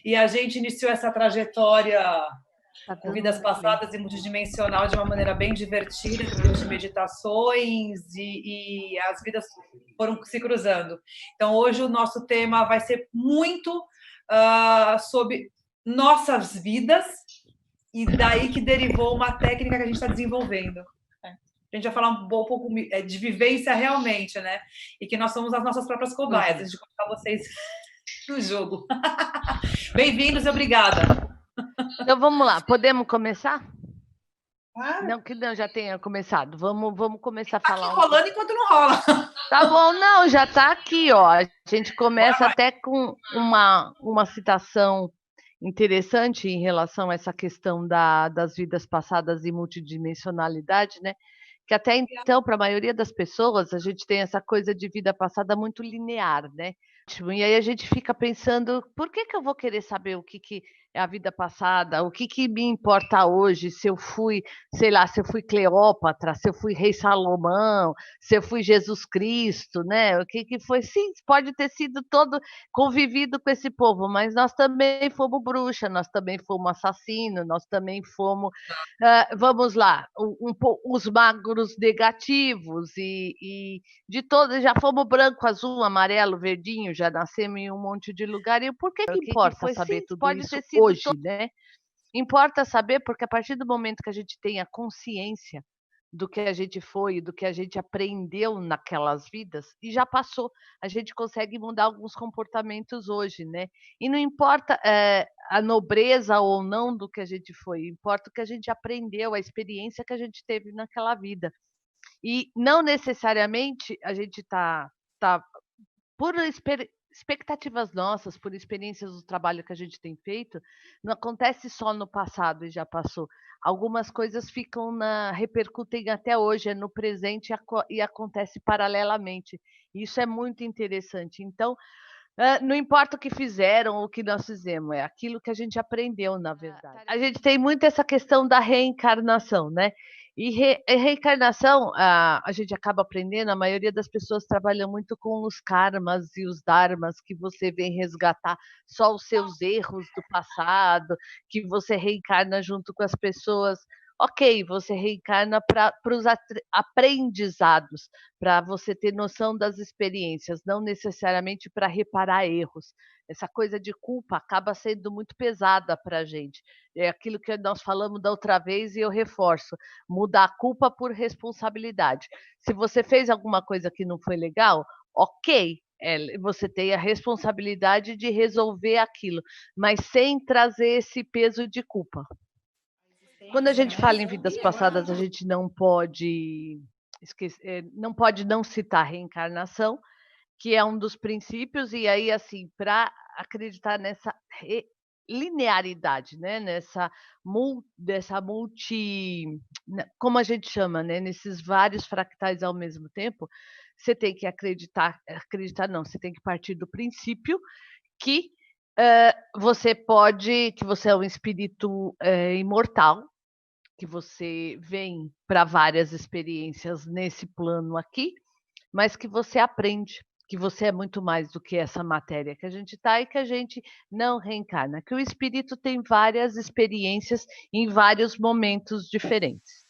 E a gente iniciou essa trajetória com vidas muito bem. passadas e multidimensional de uma maneira bem divertida, através de meditações e as vidas foram se cruzando. Então, hoje o nosso tema vai ser muito sobre nossas vidas e daí que derivou uma técnica que a gente está desenvolvendo. A gente vai falar um pouco de vivência realmente, né? E que nós somos as nossas próprias cobaias, antes de colocar vocês no jogo. Bem-vindos e obrigada. Então, vamos lá. Podemos começar? Ah, Não que não já tenha começado. Vamos começar a falar. aqui rolando enquanto não rola. Tá bom, não, já está aqui, ó. A gente começa até com uma citação interessante em relação a essa questão das vidas passadas e multidimensionalidade, né? Que até então, para a maioria das pessoas, a gente tem essa coisa de vida passada muito linear, né? E aí a gente fica pensando, por que eu vou querer saber o que é a vida passada? O que me importa hoje? Se eu fui, sei lá, se eu fui Cleópatra, se eu fui Rei Salomão, se eu fui Jesus Cristo, né? O que foi? Sim, pode ter sido todo convivido com esse povo, mas nós também fomos bruxa, nós também fomos assassino, nós também fomos, vamos lá, os magros negativos e de todos, já fomos branco, azul, amarelo, verdinho, já nascemos em um monte de lugar. E por que importa saber tudo isso hoje, né? Importa saber porque a partir do momento que a gente tem a consciência do que a gente foi, do que a gente aprendeu naquelas vidas, e já passou, a gente consegue mudar alguns comportamentos hoje, né? E não importa a nobreza ou não do que a gente foi, importa o que a gente aprendeu, a experiência que a gente teve naquela vida. E não necessariamente a gente tá por expectativas nossas, por experiências do trabalho que a gente tem feito, não acontece só no passado e já passou. Algumas coisas repercutem até hoje, é no presente e acontece paralelamente. Isso é muito interessante. Então, não importa o que fizeram ou o que nós fizemos, é aquilo que a gente aprendeu, na verdade. A gente tem muito essa questão da reencarnação, né? E reencarnação, a gente acaba aprendendo, a maioria das pessoas trabalham muito com os karmas e os dharmas, que você vem resgatar só os seus erros do passado, que você reencarna junto com as pessoas. Ok, você reencarna para os aprendizados, para você ter noção das experiências, não necessariamente para reparar erros. Essa coisa de culpa acaba sendo muito pesada para a gente. É aquilo que nós falamos da outra vez e eu reforço: mudar a culpa por responsabilidade. Se você fez alguma coisa que não foi legal, ok, você tem a responsabilidade de resolver aquilo, mas sem trazer esse peso de culpa. Quando a gente fala em vidas passadas, a gente não pode não pode não citar reencarnação, que é um dos princípios, e aí, assim, para acreditar nessa linearidade, né, dessa como a gente chama, né, nesses vários fractais ao mesmo tempo, você tem que acreditar não, você tem que partir do princípio que, que você é um espírito, imortal, que você vem para várias experiências nesse plano aqui, mas que você aprende, que você é muito mais do que essa matéria que a gente está e que a gente não reencarna, que o espírito tem várias experiências em vários momentos diferentes.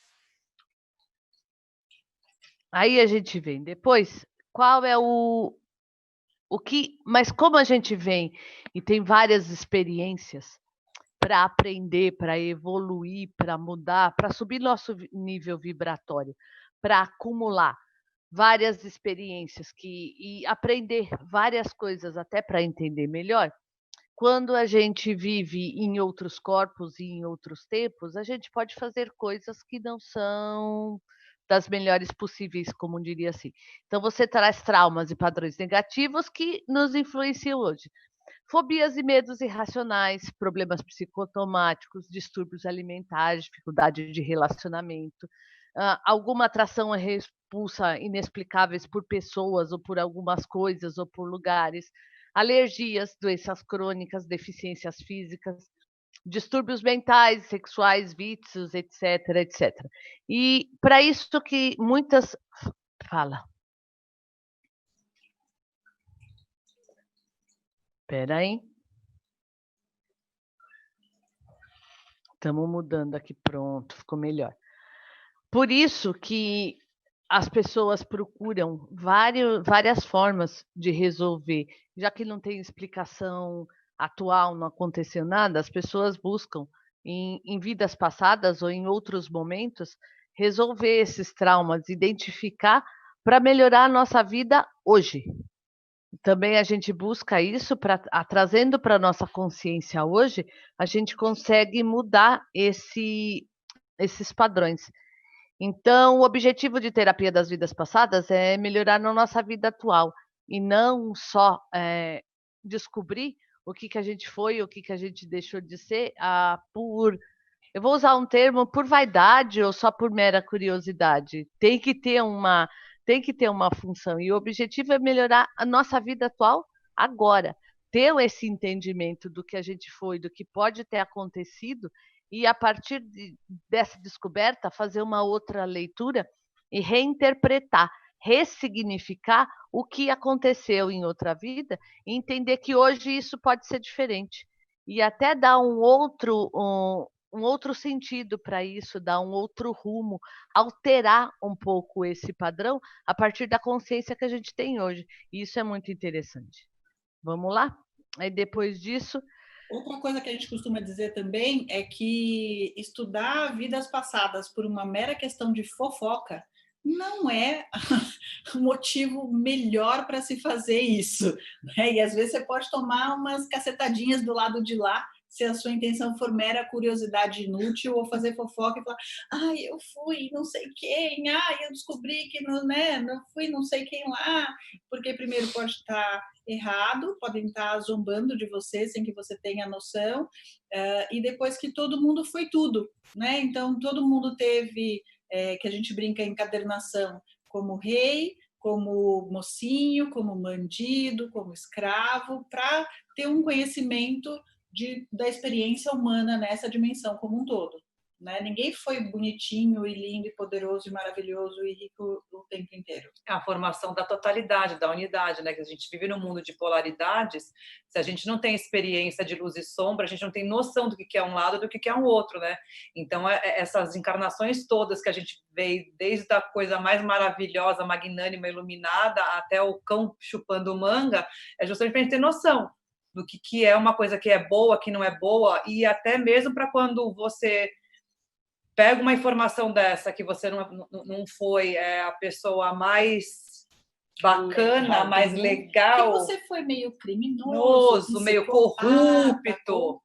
Aí a gente vem depois, qual é mas como a gente vem e tem várias experiências, para aprender, para evoluir, para mudar, para subir nosso nível vibratório, para acumular várias experiências e aprender várias coisas até para entender melhor. Quando a gente vive em outros corpos e em outros tempos, a gente pode fazer coisas que não são das melhores possíveis, como diria assim. Então você traz traumas e padrões negativos que nos influenciam hoje. Fobias e medos irracionais, problemas psicosomáticos, distúrbios alimentares, dificuldade de relacionamento, alguma atração e repulsa inexplicáveis por pessoas ou por algumas coisas ou por lugares, alergias, doenças crônicas, deficiências físicas, distúrbios mentais, sexuais, vícios, etc, etc. E para isso que muitas fala. Espera aí. Estamos mudando aqui, pronto, ficou melhor. Por isso que as pessoas procuram várias formas de resolver, já que não tem explicação atual, não aconteceu nada, as pessoas buscam em vidas passadas ou em outros momentos resolver esses traumas, identificar para melhorar a nossa vida hoje. Também a gente busca isso trazendo para a nossa consciência hoje, a gente consegue mudar esses padrões. Então, o objetivo de terapia das vidas passadas é melhorar na nossa vida atual e não só descobrir o que a gente foi, o que a gente deixou de ser, eu vou usar um termo, por vaidade ou só por mera curiosidade. Tem que ter uma função e o objetivo é melhorar a nossa vida atual agora, ter esse entendimento do que a gente foi, do que pode ter acontecido e a partir dessa descoberta fazer uma outra leitura e reinterpretar, ressignificar o que aconteceu em outra vida e entender que hoje isso pode ser diferente e até dar um outro sentido para isso, dar um outro rumo, alterar um pouco esse padrão a partir da consciência que a gente tem hoje. E isso é muito interessante. Vamos lá? Aí depois disso. Outra coisa que a gente costuma dizer também é que estudar vidas passadas por uma mera questão de fofoca não é o motivo melhor para se fazer isso, né? E às vezes você pode tomar umas cacetadinhas do lado de lá se a sua intenção for mera curiosidade inútil ou fazer fofoca e falar, ai, eu fui não sei quem, ai, eu descobri que não, né, não fui não sei quem lá, porque primeiro pode estar errado, podem estar zombando de você sem que você tenha noção, e depois que todo mundo foi tudo, né? Então todo mundo teve, que a gente brinca em encadernação, como rei, como mocinho, como bandido, como escravo, para ter um conhecimento da experiência humana nessa dimensão como um todo. Né? Ninguém foi bonitinho e lindo e poderoso e maravilhoso e rico o tempo inteiro. É a formação da totalidade, da unidade, né? Que a gente vive num mundo de polaridades. Se a gente não tem experiência de luz e sombra, a gente não tem noção do que é um lado e do que é um outro, né? Então, essas encarnações todas que a gente vê, desde a coisa mais maravilhosa, magnânima, iluminada, até o cão chupando manga, é justamente para a gente ter noção do que é uma coisa que é boa, que não é boa, e até mesmo para quando você pega uma informação dessa que você não foi a pessoa mais bacana, mais legal. Que você foi meio criminoso, meio corrupto.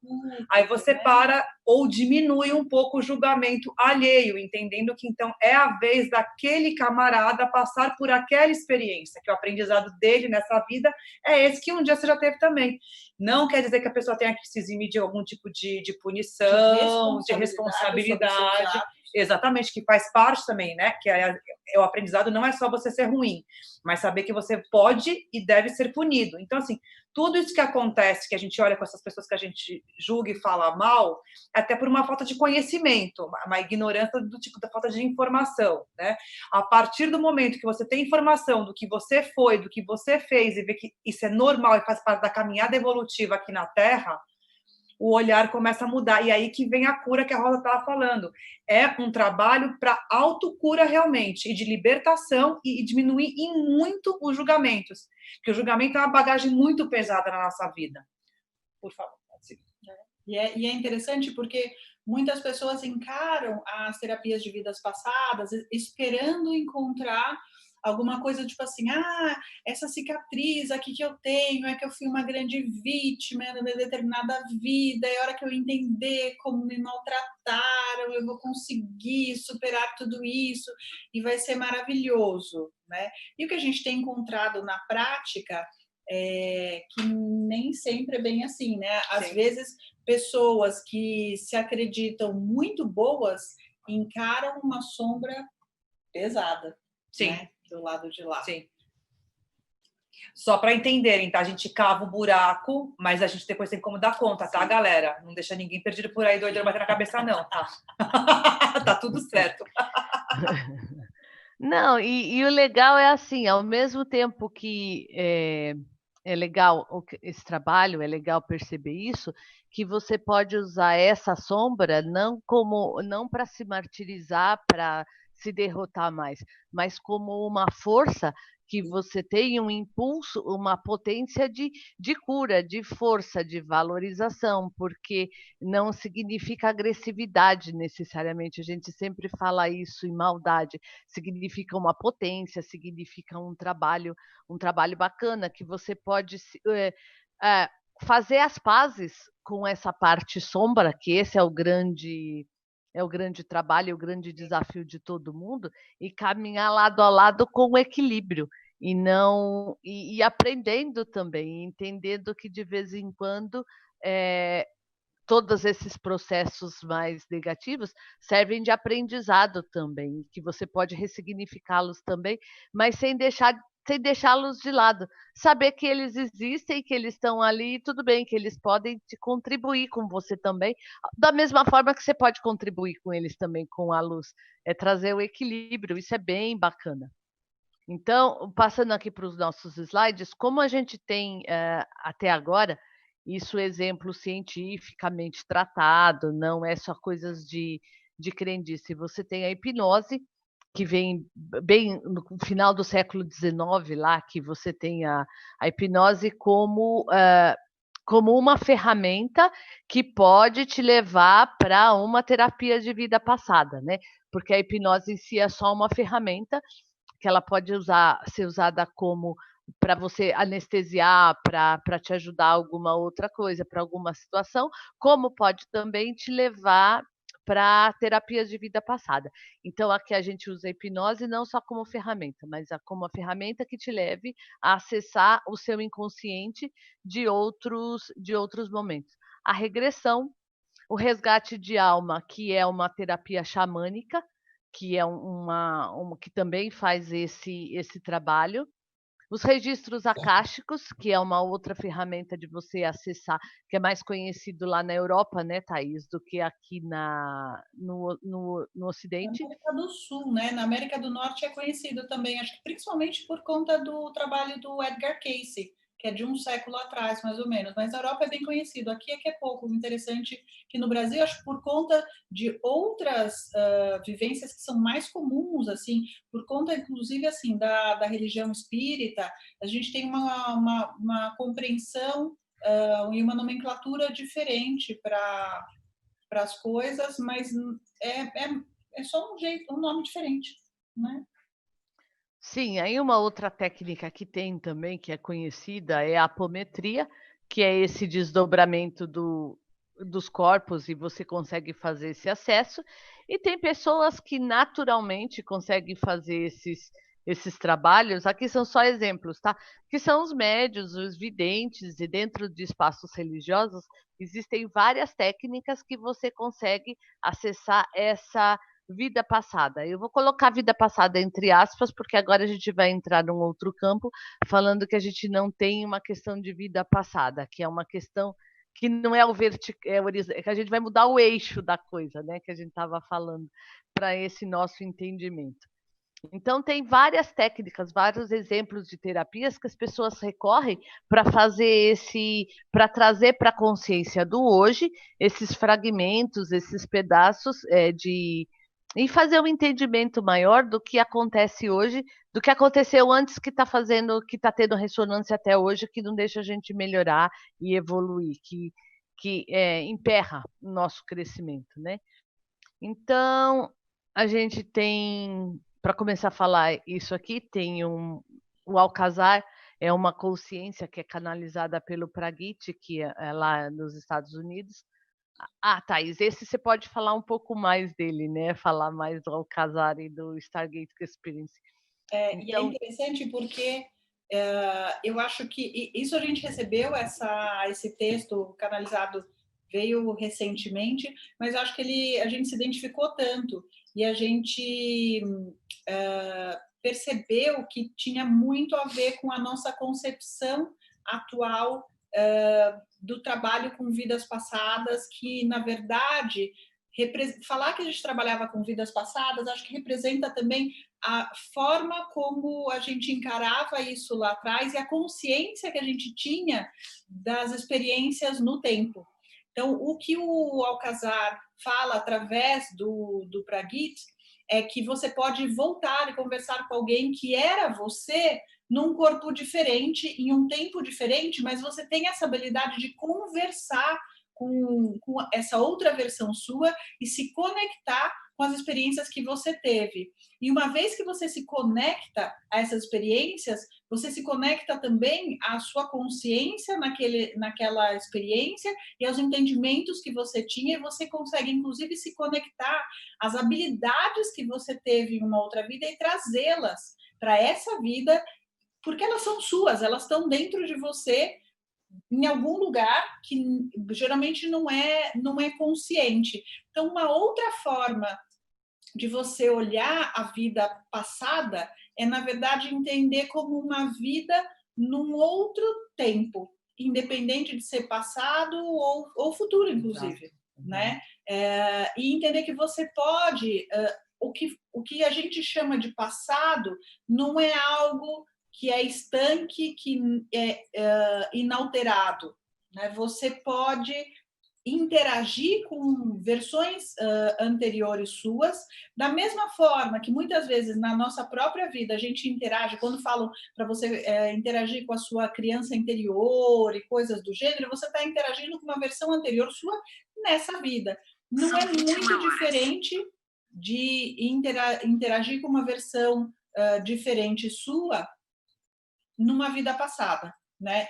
Aí você para ou diminui um pouco o julgamento alheio, entendendo que então é a vez daquele camarada passar por aquela experiência, que o aprendizado dele nessa vida é esse que um dia você já teve também. Não quer dizer que a pessoa tenha que se eximir de algum tipo de punição, de responsabilidade. Exatamente, que faz parte também, né? Que o aprendizado não é só você ser ruim, mas saber que você pode e deve ser punido. Então, assim, tudo isso que acontece, que a gente olha com essas pessoas que a gente julga e fala mal, é até por uma falta de conhecimento, uma ignorância do tipo da falta de informação, né? A partir do momento que você tem informação do que você foi, do que você fez, e vê que isso é normal e faz parte da caminhada evolutiva aqui na Terra, o olhar começa a mudar. E aí que vem a cura que a Rosa estava falando. É um trabalho para autocura realmente, e de libertação e diminuir em muito os julgamentos. Porque o julgamento é uma bagagem muito pesada na nossa vida. Por favor. E é interessante porque muitas pessoas encaram as terapias de vidas passadas esperando encontrar alguma coisa tipo assim, essa cicatriz aqui que eu tenho é que eu fui uma grande vítima de determinada vida, e a hora que eu entender como me maltrataram, eu vou conseguir superar tudo isso e vai ser maravilhoso, né? E o que a gente tem encontrado na prática é que nem sempre é bem assim, né? Às vezes, pessoas que se acreditam muito boas encaram uma sombra pesada. Sim. Né? Do lado de lá. Sim. Só para entenderem, tá? A gente cava o buraco, mas a gente depois tem como dar conta, tá, galera? Não deixa ninguém perdido por aí, doido, bater na cabeça, não, tá? Tá tudo certo. Não, e o legal é assim, ao mesmo tempo que é legal esse trabalho, é legal perceber isso, que você pode usar essa sombra não para se martirizar, para se derrotar mais, mas como uma força que você tem um impulso, uma potência de cura, de força, de valorização, porque não significa agressividade necessariamente. A gente sempre fala isso em maldade. Significa uma potência, significa um trabalho bacana que você pode fazer as pazes com essa parte sombra, que esse é o grande trabalho, o grande desafio de todo mundo, e caminhar lado a lado com o equilíbrio e não e aprendendo também, entendendo que de vez em quando todos esses processos mais negativos servem de aprendizado também, que você pode ressignificá-los também, mas sem deixá-los de lado. Saber que eles existem, que eles estão ali, e tudo bem, que eles podem te contribuir com você também, da mesma forma que você pode contribuir com eles também, com a luz. É trazer o equilíbrio, isso é bem bacana. Então, passando aqui para os nossos slides, como a gente tem até agora, isso é exemplo cientificamente tratado, não é só coisas de crendice. Você tem a hipnose, que vem bem no final do século XIX, lá, que você tem a hipnose como uma ferramenta que pode te levar para uma terapia de vida passada, né? Porque a hipnose em si é só uma ferramenta que ela pode ser usada como para você anestesiar, para te ajudar alguma outra coisa, para alguma situação, como pode também te levar para terapias de vida passada. Então, aqui a gente usa a hipnose não só como ferramenta, mas como uma ferramenta que te leve a acessar o seu inconsciente de outros momentos. A regressão, o resgate de alma, que é uma terapia xamânica, que é que também faz esse trabalho. Os registros akáshicos, que é uma outra ferramenta de você acessar, que é mais conhecido lá na Europa, né, Thaís, do que aqui no Ocidente. Na América do Sul, né? Na América do Norte é conhecido também, acho que principalmente por conta do trabalho do Edgar Cayce, que é de um século atrás, mais ou menos. Mas na Europa é bem conhecido, aqui é que é pouco. Interessante que no Brasil, acho que por conta de outras vivências que são mais comuns, assim, por conta, inclusive, assim, da religião espírita, a gente tem uma compreensão e uma nomenclatura diferente para as coisas, mas é só um jeito, um nome diferente, né? Sim, aí uma outra técnica que tem também, que é conhecida, é a apometria, que é esse desdobramento dos corpos e você consegue fazer esse acesso. E tem pessoas que naturalmente conseguem fazer esses trabalhos. Aqui são só exemplos, tá? Que são os médios, os videntes, e dentro de espaços religiosos existem várias técnicas que você consegue acessar essa vida passada. Eu vou colocar vida passada entre aspas, porque agora a gente vai entrar num outro campo, falando que a gente não tem uma questão de vida passada, que é uma questão que não é o vertical, que a gente vai mudar o eixo da coisa, né, que a gente estava falando, para esse nosso entendimento. Então, tem várias técnicas, vários exemplos de terapias que as pessoas recorrem para para trazer para a consciência do hoje esses fragmentos, esses pedaços e fazer um entendimento maior do que acontece hoje, do que aconteceu antes, que está tendo ressonância até hoje, que não deixa a gente melhorar e evoluir, que emperra o nosso crescimento, né? Então, a gente tem, para começar a falar isso aqui, tem o Alcazar, é uma consciência que é canalizada pelo Pragyat, que é lá nos Estados Unidos. Ah, Thaís, esse você pode falar um pouco mais dele, né? Falar mais do Alcazar e do Stargate Experience. E é interessante porque eu acho que isso a gente recebeu, esse texto canalizado veio recentemente, mas eu acho que a gente se identificou tanto e a gente percebeu que tinha muito a ver com a nossa concepção atual do trabalho com vidas passadas, que, na verdade, falar que a gente trabalhava com vidas passadas, acho que representa também a forma como a gente encarava isso lá atrás e a consciência que a gente tinha das experiências no tempo. Então, o que o Alcazar fala através do Pragyat é que você pode voltar e conversar com alguém que era você num corpo diferente, em um tempo diferente, mas você tem essa habilidade de conversar com essa outra versão sua e se conectar com as experiências que você teve. E uma vez que você se conecta a essas experiências, você se conecta também à sua consciência naquela experiência e aos entendimentos que você tinha, e você consegue, inclusive, se conectar às habilidades que você teve em uma outra vida e trazê-las para essa vida, porque elas são suas, elas estão dentro de você, em algum lugar que geralmente não é consciente. Então, uma outra forma de você olhar a vida passada é, na verdade, entender como uma vida num outro tempo, independente de ser passado ou futuro, inclusive, né? E entender que você pode... o que a gente chama de passado não é algo que é estanque, que é inalterado, né? Você pode interagir com versões anteriores suas, da mesma forma que muitas vezes na nossa própria vida a gente interage, quando falam para você interagir com a sua criança interior e coisas do gênero, você está interagindo com uma versão anterior sua nessa vida. Não é muito diferente de interagir com uma versão diferente sua numa vida passada, né?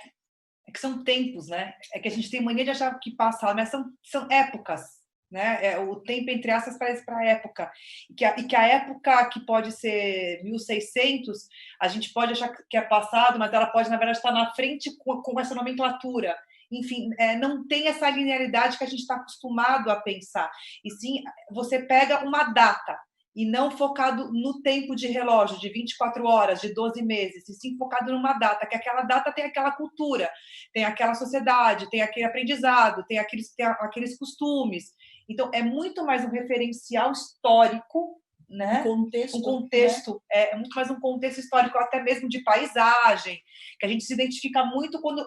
É que são tempos, né? É que a gente tem mania de achar que passa, mas são épocas, né? O tempo, entre aspas, parece para a época. E que a época que pode ser 1600, a gente pode achar que é passado, mas ela pode, na verdade, estar na frente com essa nomenclatura. Enfim, não tem essa linearidade que a gente está acostumado a pensar. E sim, você pega uma data, e não focado no tempo de relógio, de 24 horas, de 12 meses, e sim focado numa data, que aquela data tem aquela cultura, tem aquela sociedade, tem aquele aprendizado, tem aqueles costumes. Então, é muito mais um referencial histórico, né? Um contexto, né? É muito mais um contexto histórico, até mesmo de paisagem, que a gente se identifica muito quando...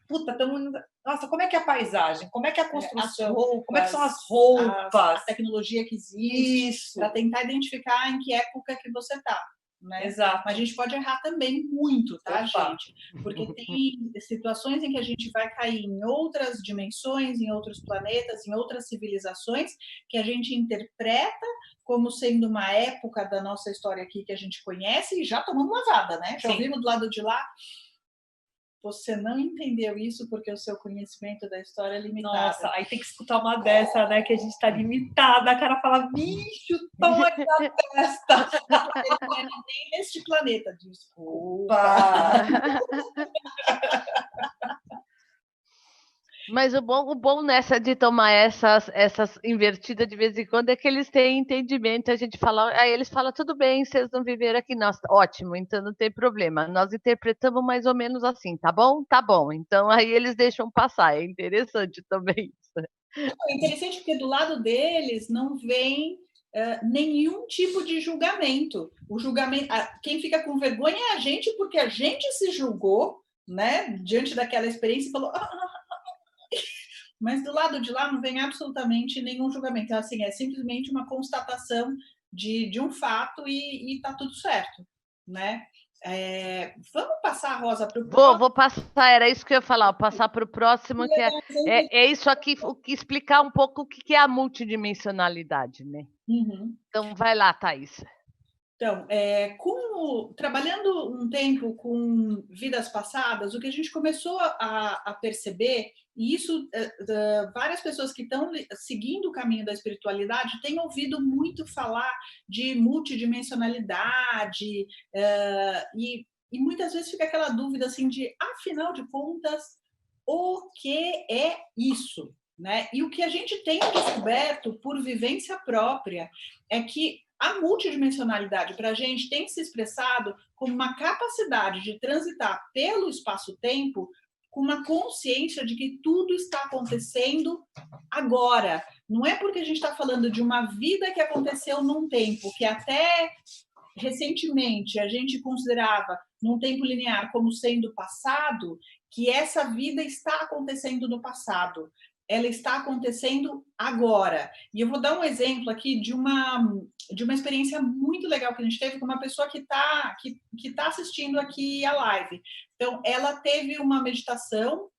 Puta, nossa, como é que é a paisagem? Como é que é a construção? Roupas, como é que são as roupas? A tecnologia que existe, para Isso. tentar identificar em que época que você está. Né? Exato. Mas a gente pode errar também muito, tá, Opa. gente? Porque tem situações em que a gente vai cair em outras dimensões, em outros planetas, em outras civilizações, que a gente interpreta como sendo uma época da nossa história aqui que a gente conhece e já tomamos lavada, né? Já ouvimos do lado de lá. Você não entendeu isso porque o seu conhecimento da história é limitado. Nossa, aí tem que escutar uma dessa, né? Que a gente tá limitada. A cara fala, bicho, toma aqui na testa. Ele não é nem neste planeta, desculpa. Mas o bom nessa de tomar essas invertidas de vez em quando é que eles têm entendimento. A gente fala, aí eles falam, tudo bem, vocês não viveram aqui, nossa, ótimo, então não tem problema. Nós interpretamos mais ou menos assim, tá bom? Tá bom. Então aí eles deixam passar. É interessante também isso. É interessante porque do lado deles não vem nenhum tipo de julgamento. O julgamento, quem fica com vergonha é a gente, porque a gente se julgou, né, diante daquela experiência e falou. Mas do lado de lá não vem absolutamente nenhum julgamento. Então, assim, é simplesmente uma constatação de um fato e tá tudo certo, né? Vamos passar, Rosa, para o próximo. Vou passar, era isso que eu ia falar, passar para o próximo, que é isso aqui, explicar um pouco o que é a multidimensionalidade, né? Uhum. Então, vai lá, Thaís. Então, trabalhando um tempo com vidas passadas, o que a gente começou a perceber, e isso várias pessoas que estão seguindo o caminho da espiritualidade têm ouvido muito falar de multidimensionalidade, e muitas vezes fica aquela dúvida assim de, afinal de contas, o que é isso? Né? E o que a gente tem descoberto por vivência própria é que a multidimensionalidade para a gente tem se expressado como uma capacidade de transitar pelo espaço-tempo com uma consciência de que tudo está acontecendo agora. Não é porque a gente está falando de uma vida que aconteceu num tempo que até recentemente a gente considerava num tempo linear como sendo passado, que essa vida está acontecendo no passado. ela está acontecendo agora. E eu vou dar um exemplo aqui de uma experiência muito legal que a gente teve com uma pessoa que tá assistindo aqui a live. Então, ela teve uma meditação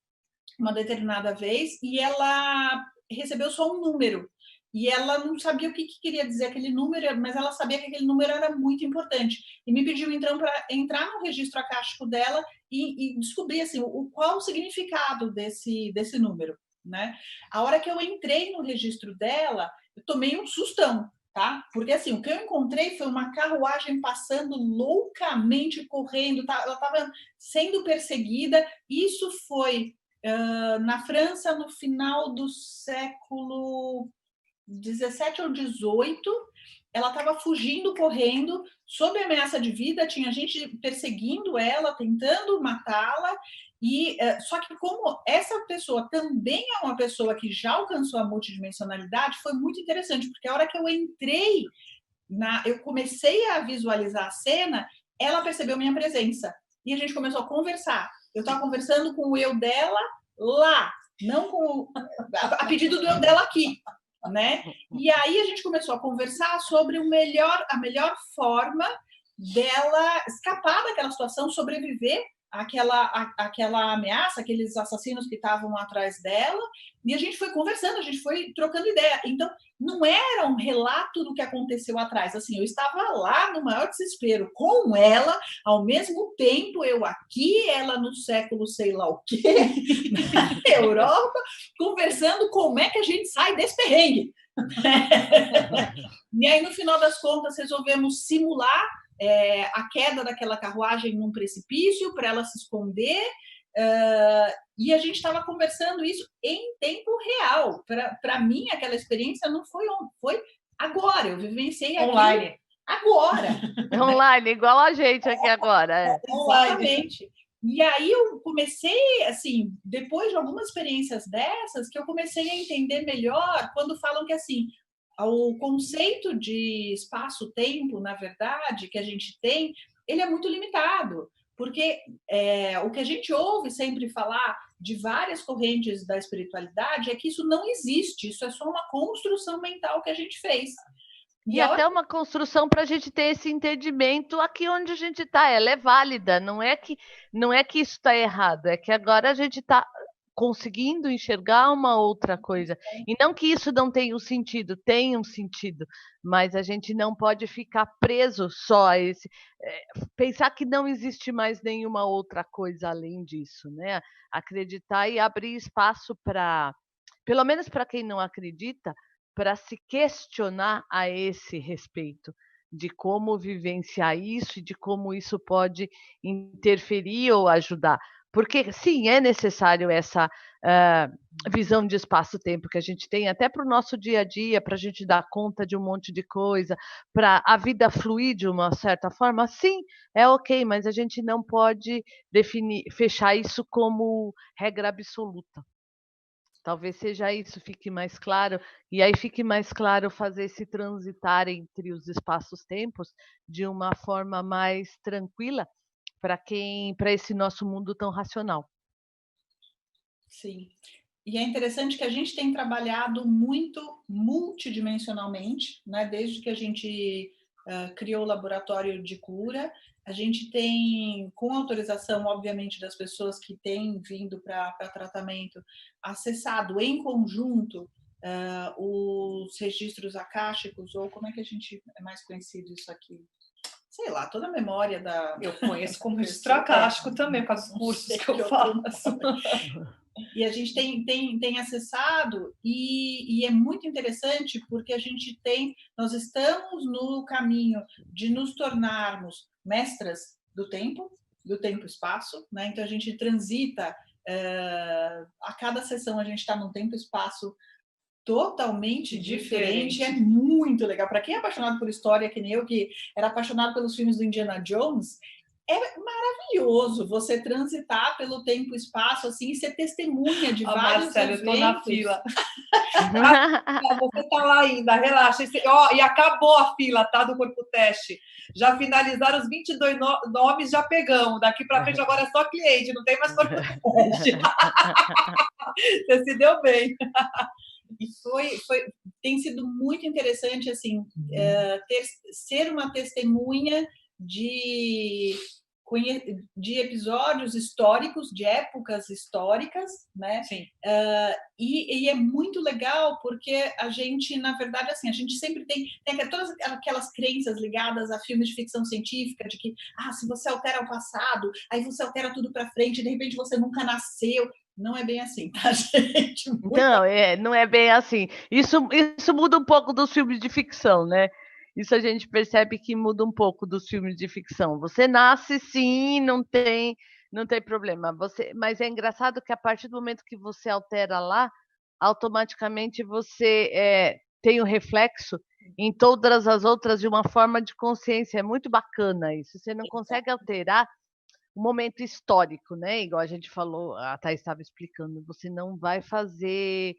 uma determinada vez e ela recebeu só um número. E ela não sabia o que queria dizer aquele número, mas ela sabia que aquele número era muito importante. E me pediu, então, para entrar no registro acástico dela e descobrir assim, qual o significado desse número. Né? A hora que eu entrei no registro dela, eu tomei um sustão, tá? Porque assim, o que eu encontrei foi uma carruagem passando loucamente, correndo, tá? Ela estava sendo perseguida. Isso foi na França no final do século 17 ou 18, ela estava fugindo, correndo, sob ameaça de vida, tinha gente perseguindo ela, tentando matá-la, e só que como essa pessoa também é uma pessoa que já alcançou a multidimensionalidade, foi muito interessante, porque a hora que eu entrei, eu comecei a visualizar a cena, ela percebeu minha presença, e a gente começou a conversar. Eu estava conversando com o eu dela lá, não com a pedido do eu dela aqui. Né? E aí a gente começou a conversar sobre a melhor forma dela escapar daquela situação, sobreviver àquela ameaça, aqueles assassinos que estavam atrás dela, e a gente foi conversando, a gente foi trocando ideia. Então, não era um relato do que aconteceu atrás, assim, eu estava lá no maior desespero com ela, ao mesmo tempo eu aqui, ela no século sei lá o quê, na Europa, conversando como é que a gente sai desse perrengue. E aí, no final das contas, resolvemos simular a queda daquela carruagem num precipício para ela se esconder, e a gente estava conversando isso em tempo real. Para mim, aquela experiência não foi ontem, foi agora. Eu vivenciei online. Agora. Online, igual a gente aqui agora. Exatamente. E aí eu comecei, assim, depois de algumas experiências dessas, que eu comecei a entender melhor quando falam que, assim, o conceito de espaço-tempo, na verdade, que a gente tem, ele é muito limitado, porque o que a gente ouve sempre falar de várias correntes da espiritualidade é que isso não existe, isso é só uma construção mental que a gente fez. E até uma construção para a gente ter esse entendimento aqui onde a gente está. Ela é válida, não é que isso está errado, é que agora a gente está conseguindo enxergar uma outra coisa. E não que isso não tenha um sentido, tem um sentido, mas a gente não pode ficar preso só a esse. Pensar que não existe mais nenhuma outra coisa além disso, né? Acreditar e abrir espaço para, pelo menos para quem não acredita, para se questionar a esse respeito, de como vivenciar isso e de como isso pode interferir ou ajudar. Porque, sim, é necessário essa visão de espaço-tempo que a gente tem, até para o nosso dia a dia, para a gente dar conta de um monte de coisa, para a vida fluir de uma certa forma. Sim, é ok, mas a gente não pode fechar isso como regra absoluta. Talvez seja isso, fique mais claro, e aí fique mais claro fazer esse transitar entre os espaços-tempos de uma forma mais tranquila para esse nosso mundo tão racional. Sim. E é interessante que a gente tem trabalhado muito multidimensionalmente, né? Desde que a gente criou o laboratório de cura, a gente tem, com autorização, obviamente, das pessoas que têm vindo para tratamento, acessado em conjunto os registros acásticos, ou como é que a gente é mais conhecido isso aqui? Sei lá, toda a memória da... Eu conheço como registro acástico também, por causa dos cursos que eu faço. E a gente tem acessado, e é muito interessante porque nós estamos no caminho de nos tornarmos mestras do tempo e espaço, né? Então a gente transita, a cada sessão a gente está num tempo e espaço totalmente diferente. É muito legal. Para quem é apaixonado por história, que nem eu, que era apaixonado pelos filmes do Indiana Jones, É maravilhoso você transitar pelo tempo e espaço assim e ser testemunha de vários Marcelo, eventos. eu tô na fila. Você tá lá ainda, relaxa. E acabou a fila, tá, do corpo teste. Já finalizaram os 22 nomes, já pegamos. Daqui para frente agora é só cliente, não tem mais corpo teste. Você se deu bem. E tem sido muito interessante assim, ser uma testemunha de episódios históricos, de épocas históricas, né? Sim. E é muito legal porque a gente, na verdade, assim, a gente sempre tem todas aquelas crenças ligadas a filmes de ficção científica, de que, se você altera o passado, aí você altera tudo para frente, de repente você nunca nasceu. Não é bem assim, tá, gente? Não é bem assim. Isso muda um pouco dos filmes de ficção, né? Isso a gente percebe que muda um pouco dos filmes de ficção. Você nasce, sim, não tem problema. Mas é engraçado que a partir do momento que você altera lá, automaticamente você tem o reflexo em todas as outras de uma forma de consciência. É muito bacana isso. Você não consegue alterar um momento histórico, né? Igual a gente falou, a Thaís estava explicando, você não vai fazer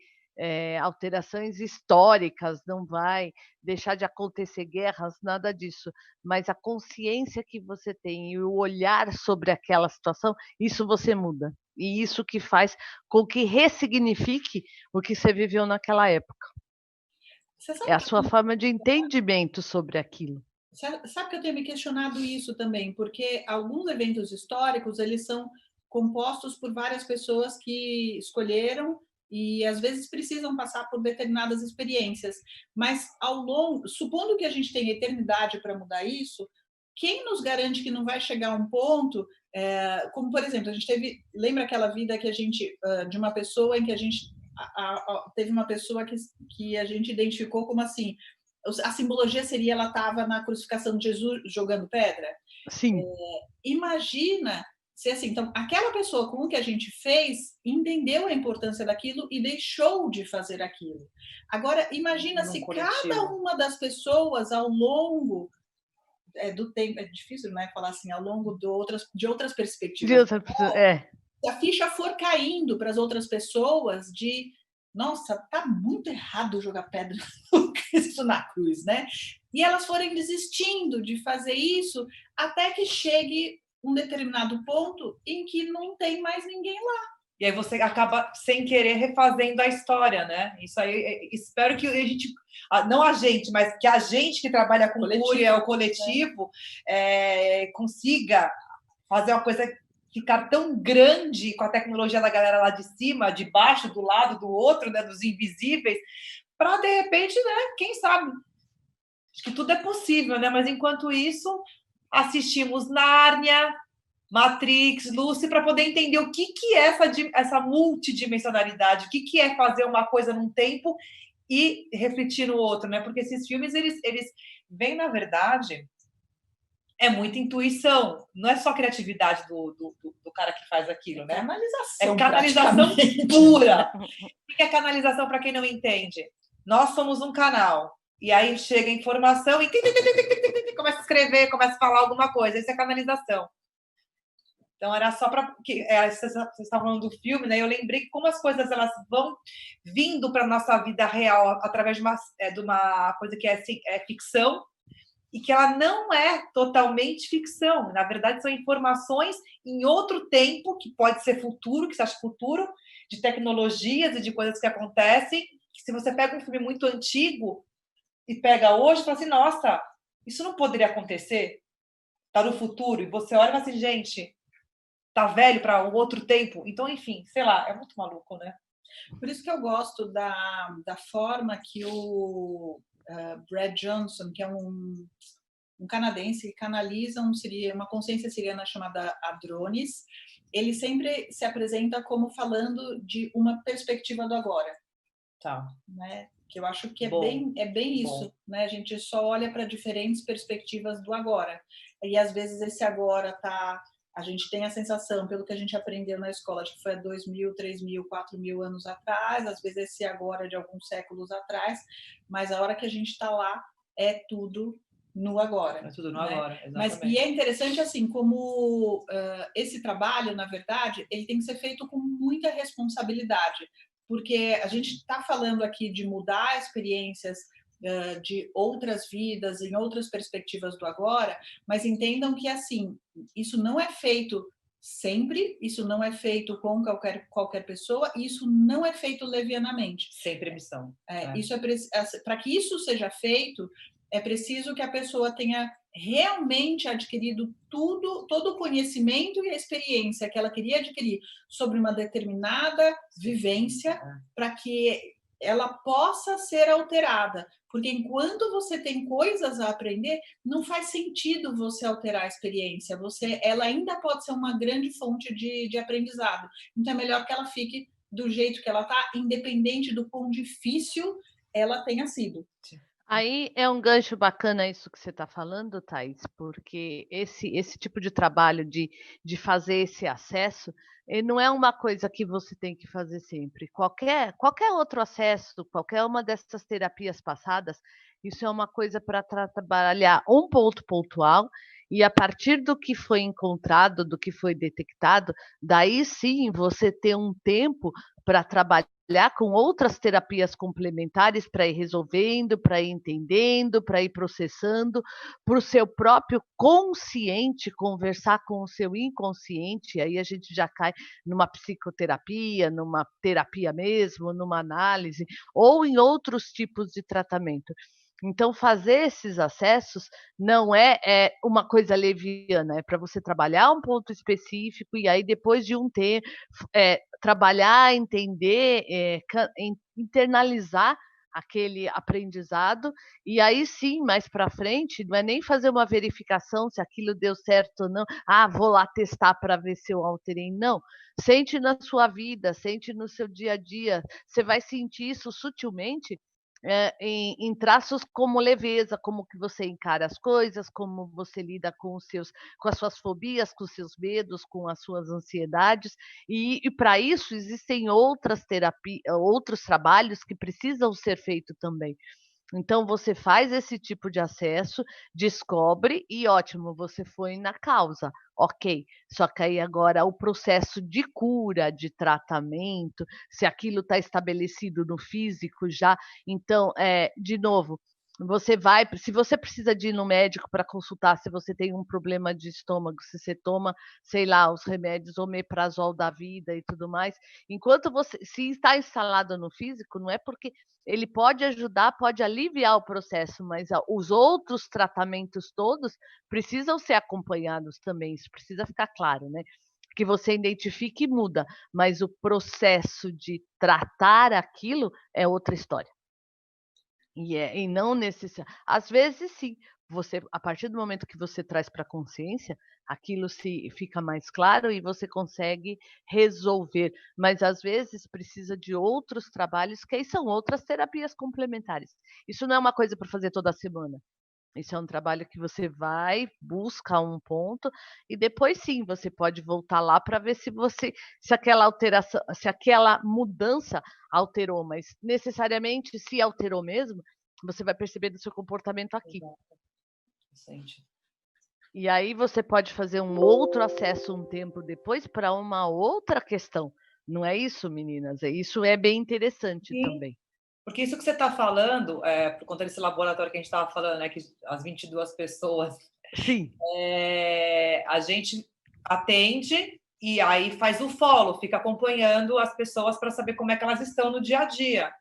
alterações históricas, não vai deixar de acontecer guerras, nada disso. Mas a consciência que você tem e o olhar sobre aquela situação, isso você muda. E isso que faz com que ressignifique o que você viveu naquela época. É a sua forma de entendimento sobre aquilo. Sabe que eu tenho me questionado isso também, porque alguns eventos históricos, eles são compostos por várias pessoas que escolheram e às vezes precisam passar por determinadas experiências, mas supondo que a gente tenha eternidade para mudar isso, quem nos garante que não vai chegar a um ponto, como por exemplo, a gente lembra aquela vida que a gente, de uma pessoa em que a gente teve uma pessoa que a gente identificou como assim, a simbologia seria ela estava na crucificação de Jesus jogando pedra? Sim. Imagina se assim, então aquela pessoa com o que a gente fez entendeu a importância daquilo e deixou de fazer aquilo. Agora imagina se cada uma das pessoas ao longo do tempo, é difícil, né, falar assim, ao longo de outras perspectivas. Se a ficha for caindo para as outras pessoas nossa, tá muito errado jogar pedra no Cristo na cruz, né? E elas forem desistindo de fazer isso até que chegue um determinado ponto em que não tem mais ninguém lá. E aí você acaba, sem querer, refazendo a história, né? Isso aí, espero que a gente, não a gente, mas que a gente que trabalha com cultura, o coletivo, consiga fazer uma coisa ficar tão grande com a tecnologia da galera lá de cima, de baixo, do lado, do outro, né, dos invisíveis, para, de repente, né, quem sabe? Acho que tudo é possível, né? Mas, enquanto isso, assistimos Nárnia, Matrix, Lucy, para poder entender o que é essa multidimensionalidade, o que é fazer uma coisa num tempo e refletir no outro, né? Porque esses filmes, eles vêm, na verdade, é muita intuição, não é só criatividade do cara que faz aquilo, né? Canalização, é canalização pura. O que é canalização, para quem não entende? Nós somos um canal, e aí chega a informação e começa a escrever, começa a falar alguma coisa, isso é canalização. Então, era só para... Vocês estavam falando do filme, né? Eu lembrei que como as coisas elas vão vindo para a nossa vida real através de uma coisa que é ficção, e que ela não é totalmente ficção. Na verdade, são informações em outro tempo, que pode ser futuro, que você acha futuro, de tecnologias e de coisas que acontecem, que se você pega um filme muito antigo e pega hoje, fala assim, nossa, isso não poderia acontecer? Tá no futuro, e você olha e fala assim, gente, tá velho para um outro tempo? Então, enfim, sei lá, é muito maluco, né? Por isso que eu gosto da forma que o Brad Johnson, que é um canadense que canaliza uma consciência siriana chamada Hadrones, ele sempre se apresenta como falando de uma perspectiva do agora. Tá. Né? Que eu acho que é bem isso. Né? A gente só olha para diferentes perspectivas do agora. E às vezes esse agora a gente tem a sensação, pelo que a gente aprendeu na escola, acho que foi há 2.000, 3.000, 4.000 anos atrás, às vezes esse agora é de alguns séculos atrás, mas a hora que a gente está lá é tudo no agora. É tudo no né? agora, Mas, exatamente. e é interessante assim, como esse trabalho, na verdade, ele tem que ser feito com muita responsabilidade, porque a gente está falando aqui de mudar experiências de outras vidas, em outras perspectivas do agora, mas entendam que, assim, isso não é feito sempre, isso não é feito com qualquer pessoa, e isso não é feito levianamente. Sem permissão. Isso para que isso seja feito, é preciso que a pessoa tenha realmente adquirido todo o conhecimento e a experiência que ela queria adquirir sobre uma determinada vivência, para que ela possa ser alterada. Porque enquanto você tem coisas a aprender, não faz sentido você alterar a experiência. Ela ainda pode ser uma grande fonte de aprendizado. Então é melhor que ela fique do jeito que ela está, independente do quão difícil ela tenha sido. Aí é um gancho bacana isso que você está falando, Thaís, porque esse tipo de trabalho de fazer esse acesso, não é uma coisa que você tem que fazer sempre. Qualquer outro acesso, qualquer uma dessas terapias passadas, isso é uma coisa para trabalhar um ponto pontual, e a partir do que foi encontrado, do que foi detectado, daí sim você ter um tempo para trabalhar com outras terapias complementares para ir resolvendo, para ir entendendo, para ir processando, para o seu próprio consciente conversar com o seu inconsciente, aí a gente já cai numa psicoterapia, numa terapia mesmo, numa análise, ou em outros tipos de tratamento. Então, fazer esses acessos não é uma coisa leviana, é para você trabalhar um ponto específico e aí depois de um tempo trabalhar, entender, internalizar aquele aprendizado, e aí sim, mais para frente, não é nem fazer uma verificação se aquilo deu certo ou não, vou lá testar para ver se eu alterei, não. Sente na sua vida, sente no seu dia a dia, você vai sentir isso sutilmente em traços como leveza, como que você encara as coisas, como você lida com as suas fobias, com os seus medos, com as suas ansiedades, e para isso existem outros trabalhos que precisam ser feitos também. Então você faz esse tipo de acesso, descobre e ótimo, você foi na causa, ok. Só que aí agora o processo de cura, de tratamento, se aquilo está estabelecido no físico já, então, de novo, se você precisa de ir no médico para consultar, se você tem um problema de estômago, se você toma, sei lá, os remédios omeprazol da vida e tudo mais, enquanto se está instalado no físico, não é porque ele pode ajudar, pode aliviar o processo, mas os outros tratamentos todos precisam ser acompanhados também, isso precisa ficar claro, né? Que você identifique e muda, mas o processo de tratar aquilo é outra história. E não às vezes sim, a partir do momento que você traz para a consciência, aquilo se fica mais claro e você consegue resolver, mas às vezes precisa de outros trabalhos, que aí são outras terapias complementares. Isso não é uma coisa para fazer toda semana. Isso é um trabalho que você vai, busca um ponto e depois sim, você pode voltar lá para ver se aquela alteração, se aquela mudança alterou, mas necessariamente se alterou mesmo, você vai perceber do seu comportamento aqui. Sente. E aí você pode fazer um outro acesso um tempo depois para uma outra questão. Não é isso, meninas? Isso é bem interessante Sim. Também. Porque isso que você está falando, por conta desse laboratório que a gente estava falando, né, que as 22 pessoas, Sim. A gente atende e aí faz o follow, fica acompanhando as pessoas para saber como é que elas estão no dia a dia.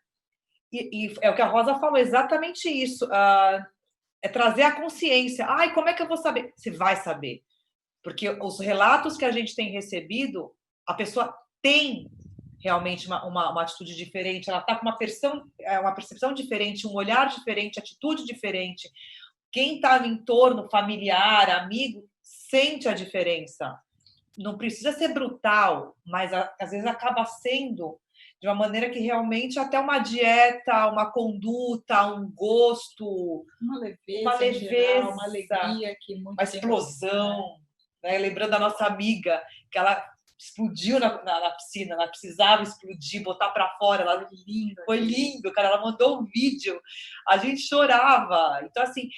E é o que a Rosa falou, exatamente isso. É trazer a consciência. Ai, como é que eu vou saber? Você vai saber. Porque os relatos que a gente tem recebido, a pessoa tem realmente uma atitude diferente, ela está com uma percepção diferente, um olhar diferente, atitude diferente. Quem está no entorno, familiar, amigo, sente a diferença. Não precisa ser brutal, mas às vezes acaba sendo de uma maneira que realmente até uma dieta, uma conduta, um gosto, uma leveza, uma alegria, uma explosão. Né? Lembrando da nossa amiga, que ela explodiu na piscina, ela precisava explodir, botar para fora. Ela, foi lindo, cara. Ela mandou um vídeo, a gente chorava. Então, assim,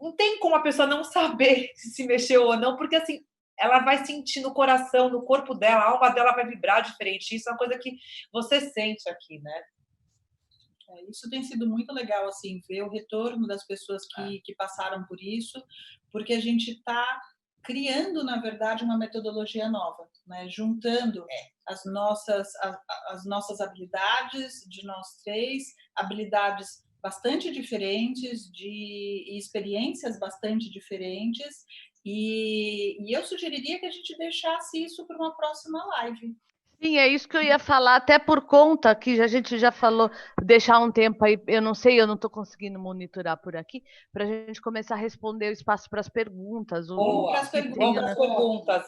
não tem como a pessoa não saber se mexeu ou não, porque assim, ela vai sentir no coração, no corpo dela, a alma dela vai vibrar diferente. Isso é uma coisa que você sente aqui, né? Isso tem sido muito legal, assim, ver o retorno das pessoas que passaram por isso, porque a gente está criando, na verdade, uma metodologia nova, né? Juntando as nossas habilidades de nós três, habilidades bastante diferentes, de experiências bastante diferentes, e eu sugeriria que a gente deixasse isso para uma próxima live. Sim, é isso que eu ia falar, até por conta que a gente já falou, deixar um tempo aí, eu não sei, eu não estou conseguindo monitorar por aqui, para a gente começar a responder o espaço para as perguntas. Vamos para as perguntas,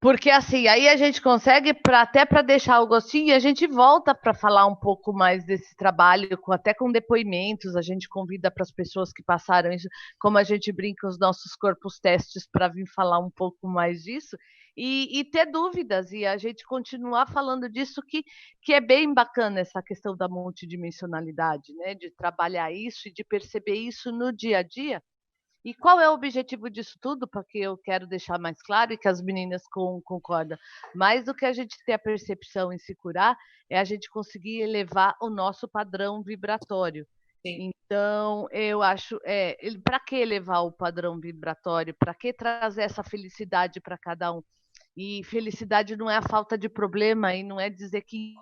Porque assim, aí a gente consegue, até para deixar o gostinho, e a gente volta para falar um pouco mais desse trabalho, até com depoimentos, a gente convida para as pessoas que passaram isso, como a gente brinca os nossos corpos testes para vir falar um pouco mais disso, e ter dúvidas, e a gente continuar falando disso, que é bem bacana essa questão da multidimensionalidade, né? De trabalhar isso e de perceber isso no dia a dia. E qual é o objetivo disso tudo? Porque eu quero deixar mais claro e que as meninas concordam. Mais do que a gente ter a percepção em se curar, é a gente conseguir elevar o nosso padrão vibratório. Sim. Então, eu acho, para que elevar o padrão vibratório? Para que trazer essa felicidade para cada um? E felicidade não é a falta de problema e não é dizer que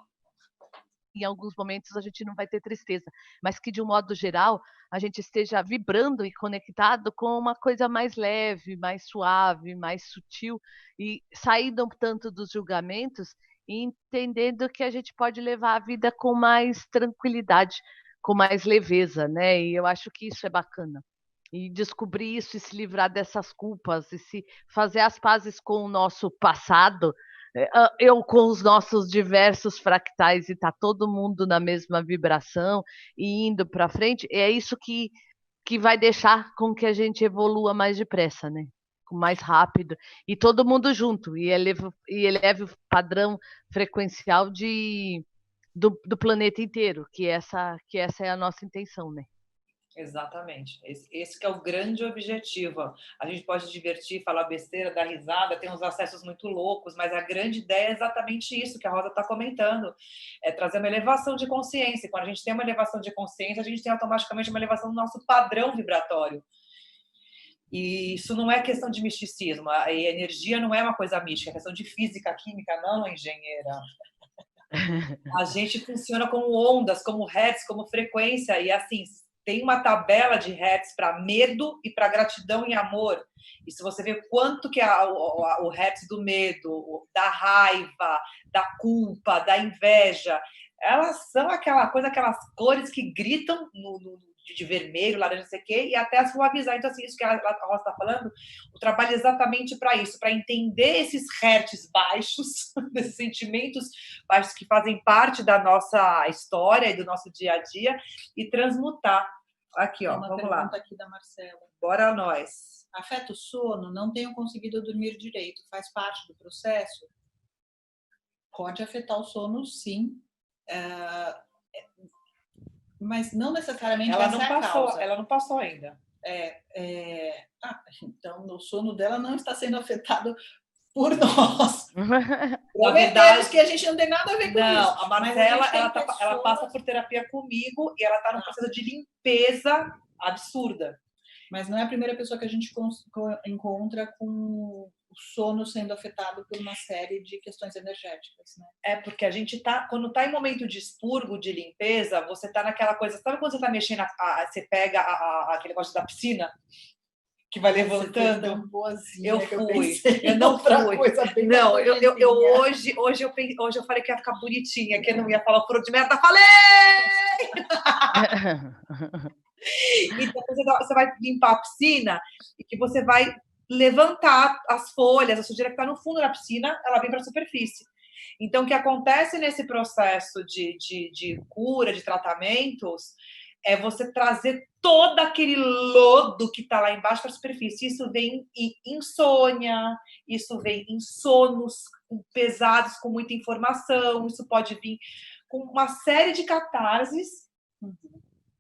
em alguns momentos a gente não vai ter tristeza, mas que de um modo geral a gente esteja vibrando e conectado com uma coisa mais leve, mais suave, mais sutil, e saindo um tanto dos julgamentos e entendendo que a gente pode levar a vida com mais tranquilidade, com mais leveza, né? E eu acho que isso é bacana. E descobrir isso e se livrar dessas culpas e se fazer as pazes com o nosso passado, eu com os nossos diversos fractais e tá todo mundo na mesma vibração e indo para frente, é isso que vai deixar com que a gente evolua mais depressa, né? Mais rápido, e todo mundo junto, e eleve o padrão frequencial do planeta inteiro, que essa é a nossa intenção, né? Exatamente. Esse que é o grande objetivo. A gente pode divertir, falar besteira, dar risada, ter uns acessos muito loucos, mas a grande ideia é exatamente isso que a Rosa está comentando, é trazer uma elevação de consciência. Quando a gente tem uma elevação de consciência, a gente tem automaticamente uma elevação do nosso padrão vibratório. E isso não é questão de misticismo. A energia não é uma coisa mística, é questão de física, química, não, engenheira. A gente funciona como ondas, como hertz, como frequência, e assim, tem uma tabela de hertz para medo e para gratidão e amor. E se você vê quanto que é o hertz do medo, da raiva, da culpa, da inveja, elas são aquela coisa, aquelas cores que gritam de vermelho, laranja, não sei o quê, e até suavizar. Então, assim, isso que a Rosa está falando, o trabalho é exatamente para isso, para entender esses hertz baixos, esses sentimentos baixos que fazem parte da nossa história e do nosso dia a dia, e transmutar. Aqui, ó, vamos lá. Pergunta aqui da Marcela. Bora nós. Afeta o sono? Não tenho conseguido dormir direito. Faz parte do processo? Pode afetar o sono, sim. Mas não necessariamente essa é a causa. Ela não passou ainda. Então, o sono dela não está sendo afetado por nós. Na verdade, que a gente não tem nada a ver com isso. Não, a Marcela, ela passa por terapia comigo e ela está num processo de limpeza absurda. Mas não é a primeira pessoa que a gente encontra com o sono sendo afetado por uma série de questões energéticas, né? É porque a gente quando tá em momento de expurgo, de limpeza, você tá naquela coisa, sabe quando você tá mexendo, você pega aquele negócio da piscina que vai levantando? Eu fui, eu não fui. Não, hoje eu falei que ia ficar bonitinha, que eu não ia falar o furo de merda, falei! Então você vai limpar a piscina e que você vai levantar as folhas, a sujeira que está no fundo da piscina, ela vem para a superfície. Então, o que acontece nesse processo de cura, de tratamentos, é você trazer todo aquele lodo que está lá embaixo para a superfície. Isso vem em insônia, isso vem em sonos pesados, com muita informação, isso pode vir com uma série de catarses.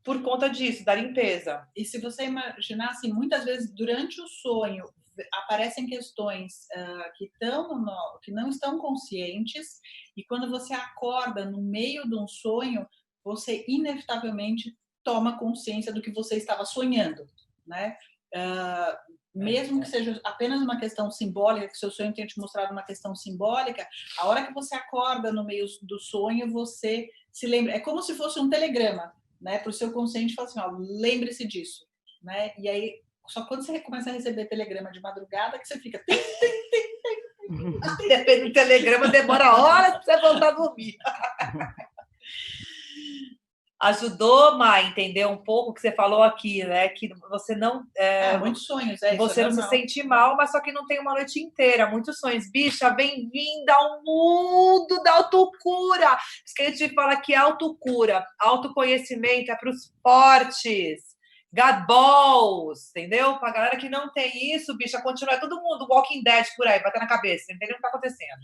por conta disso, da limpeza. E se você imaginar, assim, muitas vezes durante o sonho aparecem questões que não estão conscientes, e quando você acorda no meio de um sonho, você inevitavelmente toma consciência do que você estava sonhando, né? Mesmo que seja apenas uma questão simbólica, que seu sonho tenha te mostrado uma questão simbólica, a hora que você acorda no meio do sonho, você se lembra. É como se fosse um telegrama, né? Para o seu consciente falar assim, ó, lembre-se disso, né? E aí, só quando você começa a receber telegrama de madrugada que você fica... Depende do telegrama, demora horas para você voltar a dormir. Ajudou, Má, a entender um pouco o que você falou aqui, né? Que você não... muitos sonhos, você não se sente mal, mas só que não tem uma noite inteira. Muitos sonhos. Bicha, bem-vinda ao mundo da autocura. Por isso que a gente fala que autocura, autoconhecimento é para os fortes. God balls, entendeu? Pra galera que não tem isso, bicha, continua todo mundo Walking Dead por aí, batendo na cabeça, entendeu o que tá acontecendo.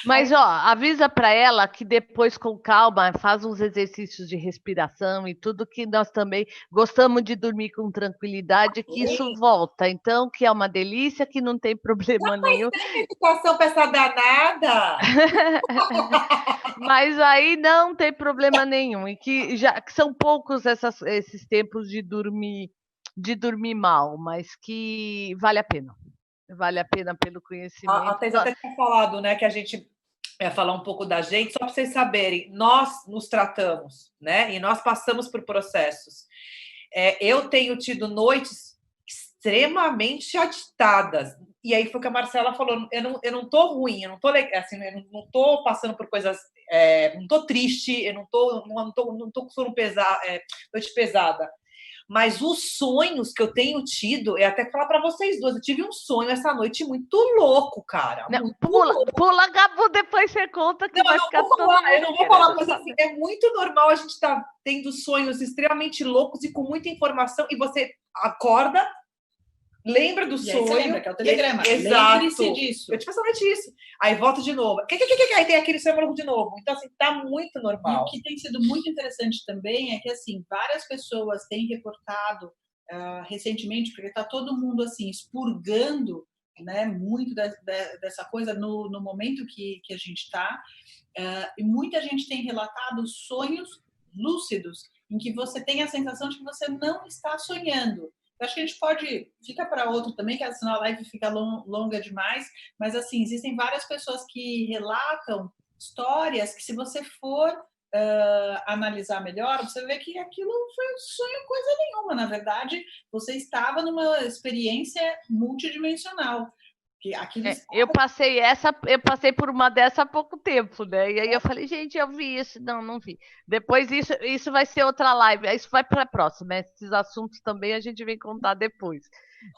Mas, ó, avisa para ela que depois, com calma, faz uns exercícios de respiração e tudo, que nós também gostamos de dormir com tranquilidade, que isso volta. Então, que é uma delícia, que não tem problema nenhum. Educação para essa danada! Mas aí não tem problema nenhum, e que são poucos esses tempos de dormir mal, mas que vale a pena. Vale a pena pelo conhecimento. A Thais até tinha falado, né, que a gente ia falar um pouco da gente, só para vocês saberem, nós nos tratamos, né, e nós passamos por processos. Eu tenho tido noites extremamente agitadas, e aí foi o que a Marcela falou, eu não tô ruim, eu não tô assim, eu não tô passando por coisas, não tô triste, eu não tô com sono pesado, noite pesada. Mas os sonhos que eu tenho tido, eu até falar para vocês duas, eu tive um sonho essa noite muito louco, cara. Não, pula, Gabu, depois você conta que vai ficar todo mundo. Eu não vou falar, mas assim, é muito normal a gente estar tendo sonhos extremamente loucos e com muita informação, e você acorda, lembra do sonho. Aí você lembra que é o telegrama. Exato. Lembre-se disso. Eu tive essa noite isso. Aí volta de novo. Aí tem aquele sonho maluco de novo. Então, assim, tá muito normal. E o que tem sido muito interessante também é que, assim, várias pessoas têm reportado recentemente, porque tá todo mundo, assim, expurgando, né, muito dessa coisa no momento que a gente está. E muita gente tem relatado sonhos lúcidos, em que você tem a sensação de que você não está sonhando. Eu acho que a gente pode... Fica para outro também, que senão a live fica longa demais. Mas, assim, existem várias pessoas que relatam histórias que, se você for analisar melhor, você vê que aquilo foi um sonho coisa nenhuma. Na verdade, você estava numa experiência multidimensional. Eu passei por uma dessa há pouco tempo, né? E aí eu falei, gente, eu vi isso. Não vi. Depois isso vai ser outra live. Isso vai para a próxima. Esses assuntos também a gente vem contar depois.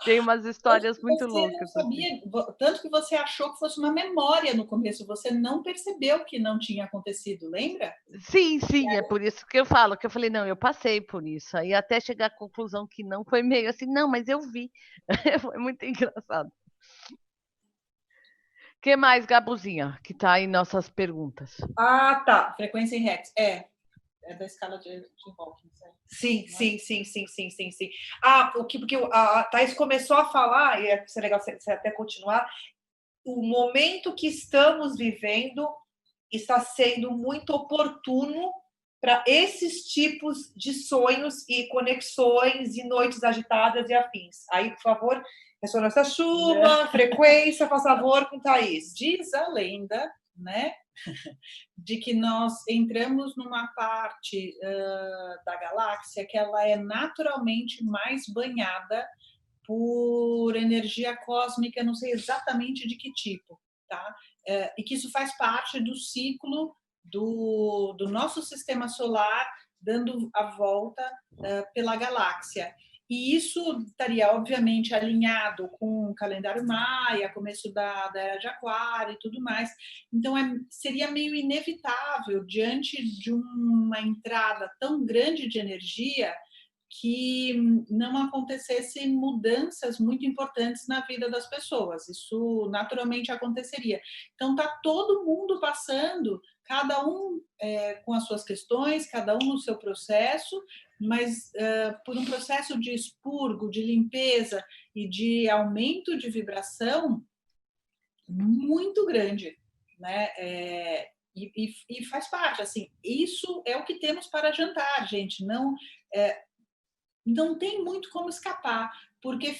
Tem umas histórias muito loucas. Não sabia, tanto que você achou que fosse uma memória no começo, você não percebeu que não tinha acontecido, lembra? Sim, é por isso que eu falo, que eu falei, não, eu passei por isso. Aí até chegar à conclusão que não, foi meio assim, não, mas eu vi. Foi muito engraçado. O que mais, Gabuzinha, que está aí nossas perguntas? Ah, tá. Frequência em Hertz. É da escala de Hawking. Sim. Porque a Thais começou a falar, e é legal você até continuar, o momento que estamos vivendo está sendo muito oportuno para esses tipos de sonhos e conexões e noites agitadas e afins. Aí, por favor, ressonância Schumann, frequência, por favor, com Thais. Diz a lenda, né, de que nós entramos numa parte da galáxia que ela é naturalmente mais banhada por energia cósmica, não sei exatamente de que tipo, tá? E que isso faz parte do ciclo do nosso sistema solar, dando a volta pela galáxia. E isso estaria, obviamente, alinhado com o calendário maia, começo da era de Aquário e tudo mais. Então, seria meio inevitável, diante de uma entrada tão grande de energia, que não acontecessem mudanças muito importantes na vida das pessoas. Isso naturalmente aconteceria. Então, está todo mundo passando, cada um com as suas questões, cada um no seu processo, mas por um processo de expurgo, de limpeza e de aumento de vibração muito grande, né? E faz parte, assim, isso é o que temos para jantar, gente. Não tem muito como escapar, porque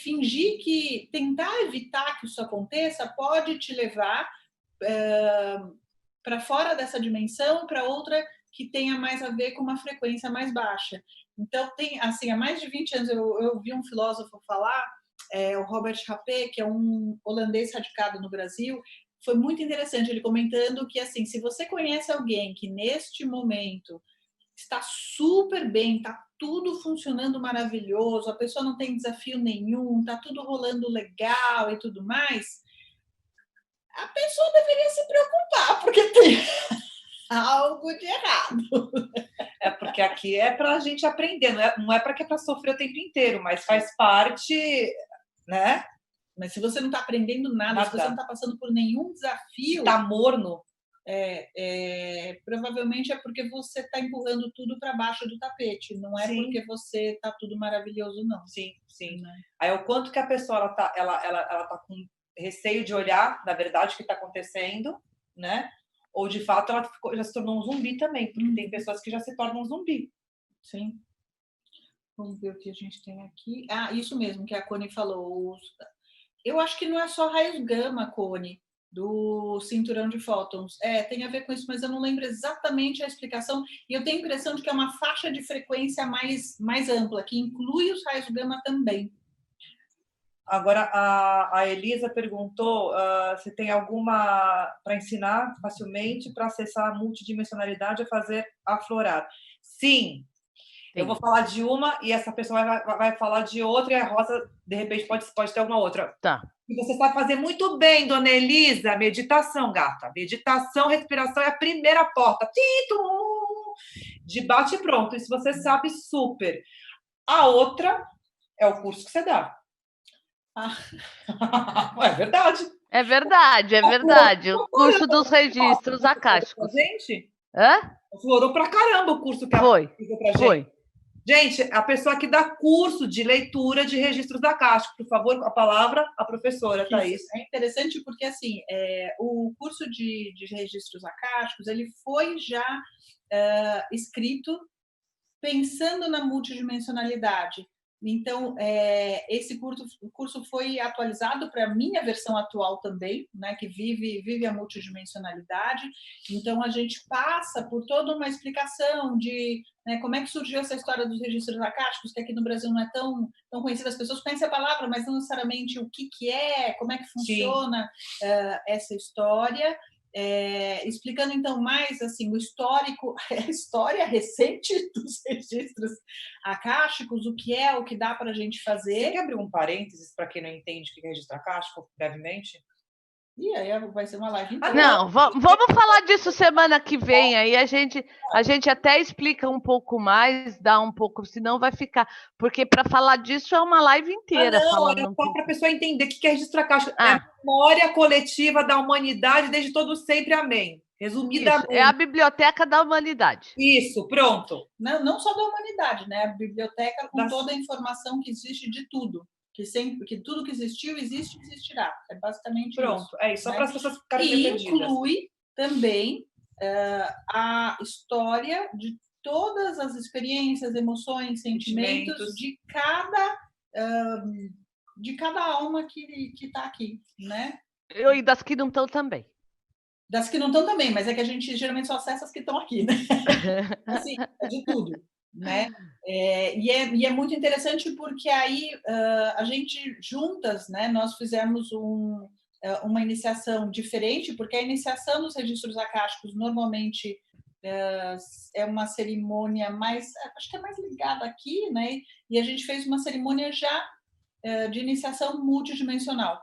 tentar evitar que isso aconteça pode te levar para fora dessa dimensão, para outra que tenha mais a ver com uma frequência mais baixa. Então, há mais de 20 anos eu vi um filósofo falar, o Robert Rapé, que é um holandês radicado no Brasil. Foi muito interessante ele comentando que, assim, se você conhece alguém que neste momento está super bem, está tudo funcionando maravilhoso, a pessoa não tem desafio nenhum, está tudo rolando legal e tudo mais, a pessoa deveria se preocupar, porque tem algo de errado. É porque aqui é para a gente aprender, não é para sofrer o tempo inteiro, mas faz parte, né? Mas se você não está aprendendo nada, se você não está passando por nenhum desafio, está morno, provavelmente é porque você está empurrando tudo para baixo do tapete, não é porque você está tudo maravilhoso, não. Sim. Né? Aí o quanto que a pessoa ela tá com receio de olhar, na verdade, o que está acontecendo, né? Ou de fato ela já se tornou um zumbi também, porque tem pessoas que já se tornam um zumbi. Sim. Vamos ver o que a gente tem aqui. Isso mesmo que a Cone falou. Eu acho que não é só raios gama, Cone, do cinturão de fótons. Tem a ver com isso, mas eu não lembro exatamente a explicação. E eu tenho a impressão de que é uma faixa de frequência mais ampla, que inclui os raios gama também. Agora, a Elisa perguntou se tem alguma para ensinar facilmente para acessar a multidimensionalidade e fazer aflorar. Sim. Eu vou falar de uma e essa pessoa vai falar de outra e a Rosa, de repente, pode ter alguma outra. Tá. E você sabe fazer muito bem, dona Elisa. Meditação, gata. Meditação, respiração é a primeira porta. De bate e pronto. Isso você sabe super. A outra é o curso que você dá. É verdade. É verdade. O curso dos registros akáshicos. Gente, hã? Florou pra caramba o curso que ela fez pra gente. Foi. Gente, a pessoa que dá curso de leitura de registros akáshicos, por favor, a palavra, a professora, Thaís. É interessante porque, assim, o curso de registros akáshicos, ele foi já escrito pensando na multidimensionalidade. Então, esse curso foi atualizado para a minha versão atual também, né, que vive a multidimensionalidade. Então, a gente passa por toda uma explicação de como é que surgiu essa história dos registros akáshicos, que aqui no Brasil não é tão conhecida. As pessoas conhecem a palavra, mas não necessariamente o que é, como é que funciona essa história. Explicando então mais assim o histórico, a história recente dos registros akáshicos, o que dá para a gente fazer. Você quer abrir um parênteses para quem não entende o que é registro akáshico, brevemente? E aí vai ser uma live inteira. Não, vamos falar disso semana que vem. Aí a gente até explica um pouco mais, dá um pouco, senão vai ficar. Porque para falar disso é uma live inteira. Não, é só para a pessoa entender o que é registro akáshico. É a memória coletiva da humanidade desde todo sempre. Amém. Resumidamente. Isso, é a biblioteca da humanidade. Isso, pronto. Não só da humanidade, né? A biblioteca com toda a informação que existe de tudo. Que tudo que existiu, existe e existirá. É basicamente pronto, isso. É isso, só para as pessoas ficarem entendidas. E inclui também a história de todas as experiências, emoções, sentimentos de cada alma que está aqui, né? E das que não estão também. Das que não estão também, mas é que a gente geralmente só acessa as que estão aqui, né? Assim, é de tudo. Né? E é muito interessante porque aí a gente juntas, né, nós fizemos uma iniciação diferente, porque a iniciação dos registros akáshicos normalmente é uma cerimônia acho que é mais ligada aqui, né? E a gente fez uma cerimônia já de iniciação multidimensional,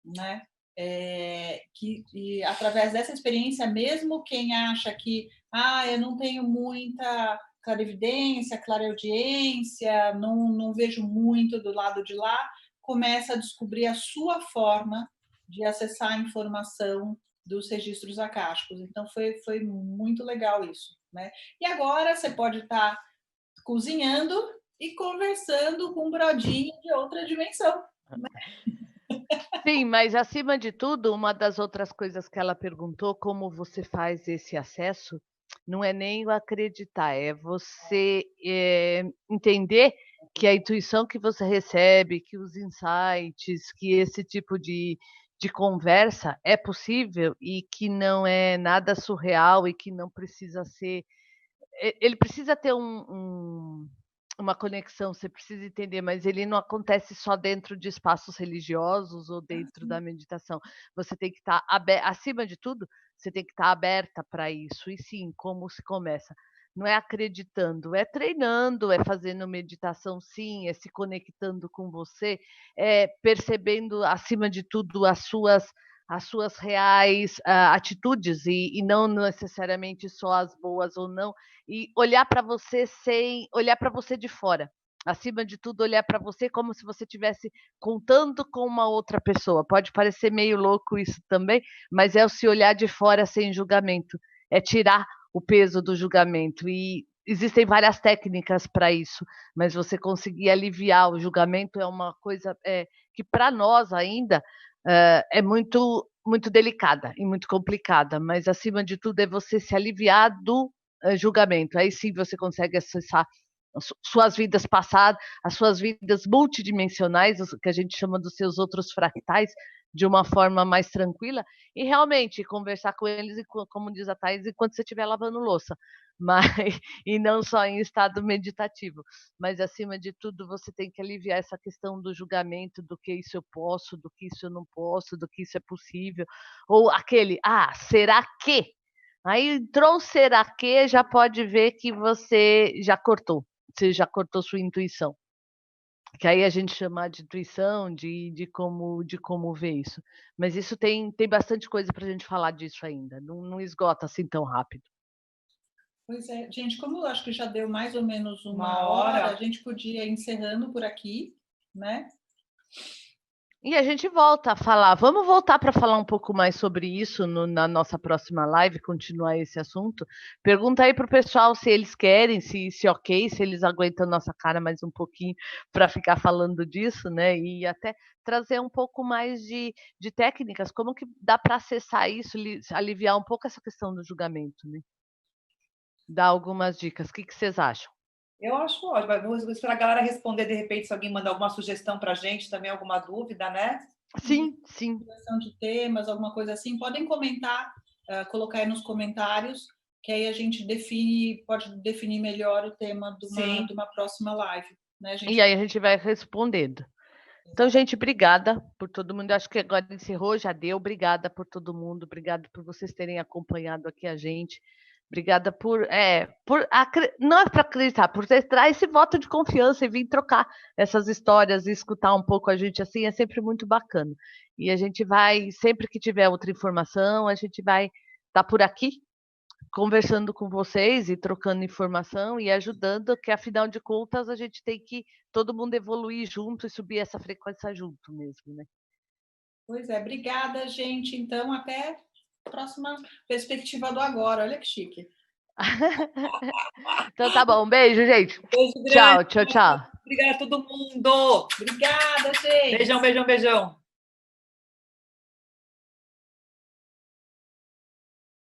né? E através dessa experiência, mesmo quem acha que eu não tenho muita clarividência, clareaudiência, não vejo muito do lado de lá, começa a descobrir a sua forma de acessar a informação dos registros akáshicos. Então, foi muito legal isso, né? E agora você pode estar cozinhando e conversando com um brodinho de outra dimensão. Sim, mas acima de tudo, uma das outras coisas que ela perguntou, como você faz esse acesso, não é nem o acreditar, é você entender que a intuição que você recebe, que os insights, que esse tipo de conversa é possível e que não é nada surreal e que não precisa ser. Ele precisa ter uma conexão, você precisa entender, mas ele não acontece só dentro de espaços religiosos ou dentro da meditação. Você tem que estar acima de tudo, você tem que estar aberta para isso. E sim, como se começa? Não é acreditando, é treinando, é fazendo meditação, sim, é se conectando com você, é percebendo, acima de tudo, as suas reais atitudes e não necessariamente só as boas ou não, e olhar para você sem olhar para você de fora. Acima de tudo, olhar para você como se você estivesse contando com uma outra pessoa. Pode parecer meio louco isso também, mas é o se olhar de fora sem julgamento. É tirar o peso do julgamento. E existem várias técnicas para isso, mas você conseguir aliviar o julgamento é uma coisa que para nós ainda é muito, muito delicada e muito complicada, mas acima de tudo é você se aliviar do julgamento. Aí sim você consegue acessar suas vidas passadas, as suas vidas multidimensionais, que a gente chama dos seus outros fractais, de uma forma mais tranquila, e realmente conversar com eles, como diz a Thais, enquanto você estiver lavando louça, mas, e não só em estado meditativo. Mas, acima de tudo, você tem que aliviar essa questão do julgamento, do que isso eu posso, do que isso eu não posso, do que isso é possível, ou aquele, será que? Aí entrou o será que, já pode ver que você já cortou sua intuição. Que aí a gente chama de intuição, de como ver isso. Mas isso tem bastante coisa para a gente falar disso ainda, não esgota assim tão rápido. Pois é, gente, como eu acho que já deu mais ou menos uma Uma hora, hora. a gente podia ir encerrando por aqui, né? E a gente volta a falar. Vamos voltar para falar um pouco mais sobre isso na nossa próxima live, continuar esse assunto. Pergunta aí para o pessoal se eles querem, se ok, se eles aguentam nossa cara mais um pouquinho para ficar falando disso, né? E até trazer um pouco mais de técnicas, como que dá para acessar isso, aliviar um pouco essa questão do julgamento, né? Dar algumas dicas. O que vocês acham? Eu acho ótimo. Vou esperar a galera responder, de repente, se alguém mandar alguma sugestão para a gente, também alguma dúvida, né? Sim, sim. Sugestão de temas, alguma coisa assim, podem comentar, colocar aí nos comentários, que aí a gente pode definir melhor o tema de uma próxima live. Né, gente? E aí a gente vai respondendo. Então, gente, obrigada por todo mundo. Eu acho que agora encerrou, já deu. Obrigada por todo mundo. Obrigada por vocês terem acompanhado aqui a gente. Obrigada não é para acreditar, por ter esse voto de confiança e vir trocar essas histórias e escutar um pouco a gente assim, é sempre muito bacana. E a gente vai, sempre que tiver outra informação, a gente vai estar por aqui conversando com vocês e trocando informação e ajudando, que afinal de contas a gente tem que todo mundo evoluir junto e subir essa frequência junto mesmo, né? Pois é, obrigada, gente. Então, até a próxima perspectiva do agora. Olha que chique. Então tá bom, beijo, gente. Beijo grande. Tchau, tchau, tchau. Obrigada a todo mundo. Obrigada, gente. Beijão, beijão, beijão.